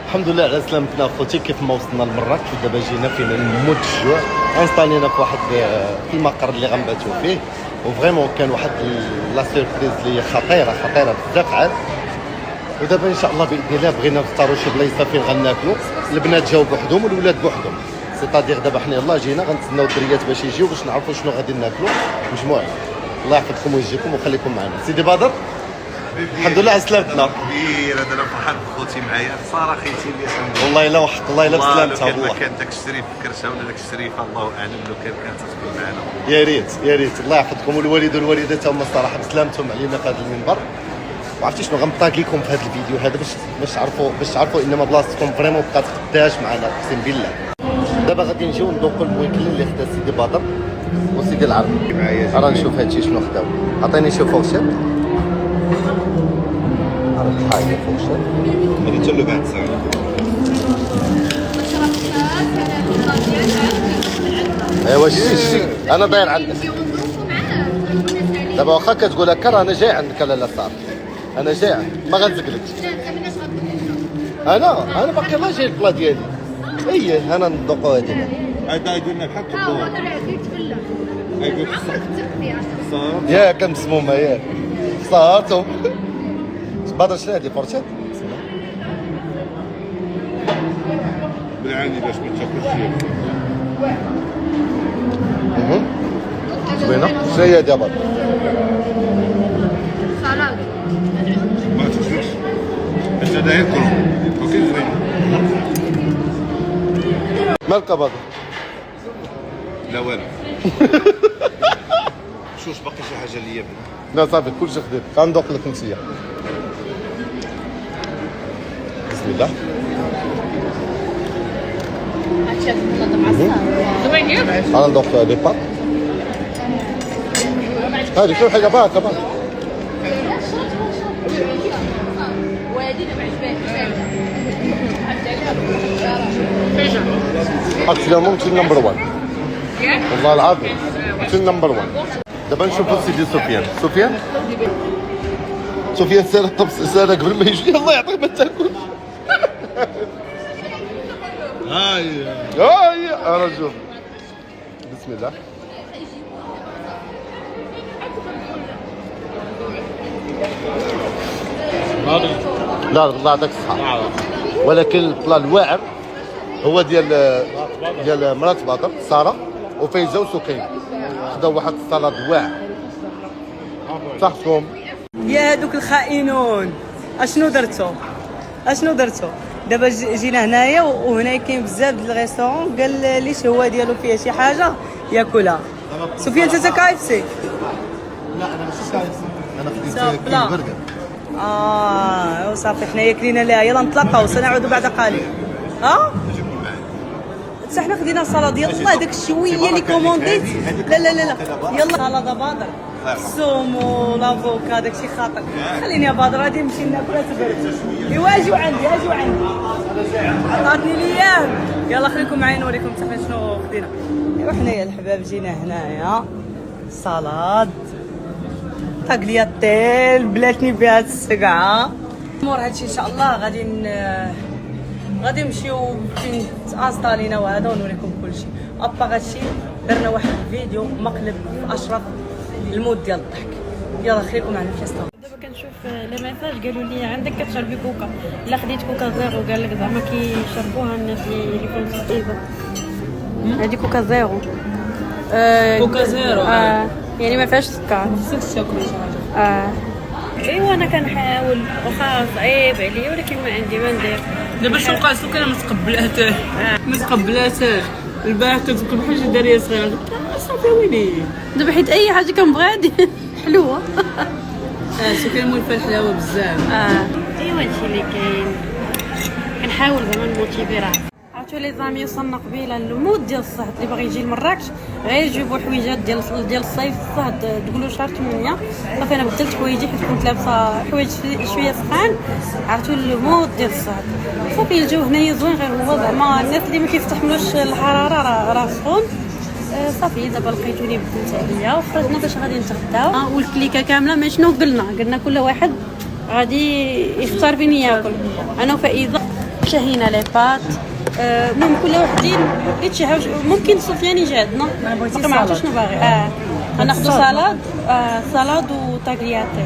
الحمد لله على سلامتنا خوتي. كيف ما وصلنا لمراكش ودابا جينا فينا نموت الجوع. انستالينا في واحد في المقر اللي غنباتو فيه، وفريمون كان واحد لا سوربريز اللي خطيره بزاف عاد. ودابا ان شاء الله باذن الله بغينا نختاروا شي بلايصه فين غناكلوا. البنات جاو بوحدهم والولاد بوحدهم، سيتادير دابا حنا يلاه جينا غنتسناو الدريات باش يجيو باش نعرفوا شنو غادي ناكلوا مجموعين. الله يحفظكم ويجيكم ويخليكم معنا. سيدي بدر الحمد لله على سلامتنا. كبير هذا انا فرحان بخوتي معايا صراحه خيتي لي والله الا وحق الله الا بسلامتها. والله والله كان داك الشريف في كرشه ولا داك الشريف الله اعلم لو كانت تكون معنا. يا ريت الله يحفظكم. والوالد والوالده هما الصراحه بسلامتهم علينا في هذا المنبر. وعرفتي شنو غنطاق لكم في هذا الفيديو هذا باش تعرفوا ان بلاصتكم فريمون بقات خداش معنا اقسم بالله. دابا غادي نجيو نذوقوا الماكله اللي خدا سيدي بدر وسيدي العرب. راه نشوف هادشي شنو خداو. عطيني شي فورشيت. هاي فورشيت غادي تجلو بعد ساعه. ايوا شتي انا داير عندك دابا. واخا كتقول هكا انا جاي عندك لاله صافي. انا جاي عندك ما غنزقلكش. انا باقي الله جاي البلا ديالي. ايه انا نذوقوا هادي. هذا يقولنا بحال الطبور. يقول صار ياك مسمومه ياك صارتهم. بدر شنو هادي فورشيت؟ بالعاني باش ما تاكلش فيه. زوينه. شنو هي هادي يا بدر؟ سلطة ما تكذبش انت داير كلهم اوكي زوين. مالك بدر؟ لا والو. شوف باقي شي حاجه ليا لا صافي كلشي خديت. غندوق لك نسيه. بسم الله. انا ندوق لي بات. هذه كل حاجه باكا باكا. اكشلي ممكن نمبر 1 والله العظيم ممكن نمبر 1. دابا نشوفوا سيدي سفيان سارق طبس سارق قبل ما يجي. الله يعطيك ما تاكل. هاي رجل. بسم الله. لا الله يعطيك الصحة. ولكن البلا الواعر هو ديال مرات بدر ساره وفايزه وسكين. خداو واحد السلطه واعر صحتكم. يا هذوك الخائنون اشنو درتو دابا جينا هنايا وهنا كاين بزاف ديال الريستورون قال ليش هو ديالو فيها شي حاجه ياكلها. سفيان انت كايفسي؟ لا انا ماشي كايفسي انا خديت لا. كيلو برجر. وصافي حنايا كلينا لها. يلا نتلاقاو سنعود بعد قليل. حتى حنا خدينا الصلاه ديال الله داك الشويه اللي كومونديت. لا يلا سلطه بدر السومو لافوكا داكشي خاطر. خليني يا بدر غادي نمشي ناكلها تبرد. ايوا اجيو عندي عطاتني الايام. يلا خليكم معايا نوريكم حتى حنا شنو خدينا. ايوا حنايا الحباب جينا هنايا صلاد طاكلياتيل بلاتني بها السقعه. مور هادشي ان شاء الله غادي نمشيو فين انستالينا وهذا ونوريكم كلشي. ابا هادشي درنا واحد الفيديو مقلب في اشرف المود ديال الضحك. يلا خليكم معنا في الفيستون. دابا كنشوف لي ميساج قالوا لي عندك كتشربي كوكا. الا خديت كوكا زيرو قال لك زعما كيشربوها الناس اللي كيكونوا سكيبه. هذه كوكا زيرو. كوكا زيرو يعني ما فيهاش سكر. ايوا انا كنحاول واخا صعيب عليا ولكن ما عندي ما ندير. دابا شنو قاسو كان ما تقبلاتهاش البارح كتقول بحال شي دريه صغيره قلت لها صافي ويلي. دابا حيت اي حاجه كنبغي عادي حلوه. سكر مول الحلاوه بزاف. ايوا هادشي اللي كاين كنحاول زعما نموتيفي راسي. عرفتوا لي زامي وصلنا قبيله المود ديال الصهد اللي باغي يجي لمراكش غير يجيبوا حويجات ديال الصيف. الصهد تقولوا شهر 8 صافي انا بدلت حوايجي حيت كنت لابسه حوايج شويه سخان. عرفتوا المود ديال الصهد صافي. الجو هنايا زوين غير هو زعما الناس اللي ما كيستحملوش الحراره راه سخون. صافي دابا لقيتوني بدلت عليا وخرجنا باش غادي نتغداو. والكليكه كامله ما شنو قلنا كل واحد غادي يختار فين ياكل. انا وفائزه شهينا لي بات. المهم كل وحدين اللي تشهاو. ممكن سفيان يجي عندنا باقي ما عرفتش شنو باغي. غناخدو سالاد وطاغلياتي.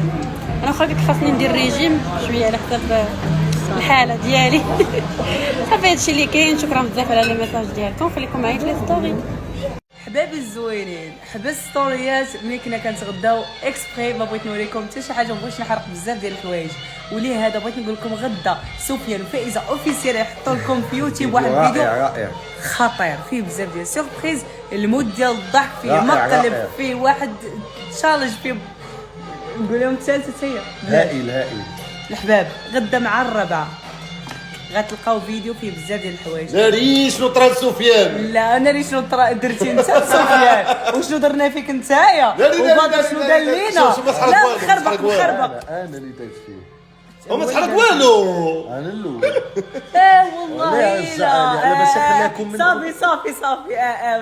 انا واخا قلت خاصني ندير ريجيم شويه على حساب الحاله ديالي. صافي هادشي اللي كاين. شكرا بزاف على لي ميساج ديالكم. خليكم معايا في لي ستوري. حبابي الزوينين، حبس ستوريات ملي كنا كنتغداو اكسبري. ما بغيت نوريكم حتى شي حاجه، ما بغيتش نحرق بزاف ديال الحوايج. وليه هذا بغيت نقول لكم غدا سفيان وفائزه اوفيسيال يحطوا لكم في يوتيوب واحد الفيديو رائع خطير فيه بزاف ديال سيربريز. المود ديال الضحك فيه مقلب فيه واحد تشالنج فيه. نقول لهم الثالثه هي هائل. الحباب غدا مع الربعه غتلقاو فيديو فيه بزاف ديال الحوايج. ناري شنو طرا لسفيان؟ لا انا اللي شنو درتي انت سفيان وشنو درنا فيك نتايا وبابا شنو دار لينا. لا مخربق انا اللي درت فيه وما تحرك والو. انا الاول. والله لا على باش نخليكم من صافي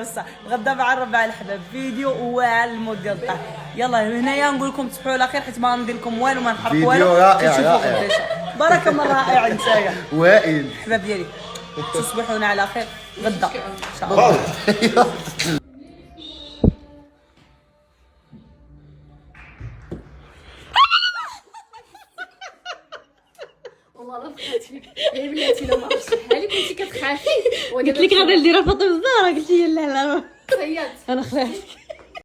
بصح غدا مع الربع الحباب فيديو وعلى المود ديال الضحك. يلا هنايا نقول لكم تصبحوا على خير حيت ما ندير لكم والو ما نحرق والو. فيديو رائع بارك الله رائع نتايا وائل. الحباب ديالي تصبحونا على خير غدا ان شاء الله. والله لا بقيت فيك غير بلاتي لو ما عرفتش شحال كنتي كتخافي. قلت لك غادي نديرها فاطمه الزهراء قلتي لا خيات انا خلاص.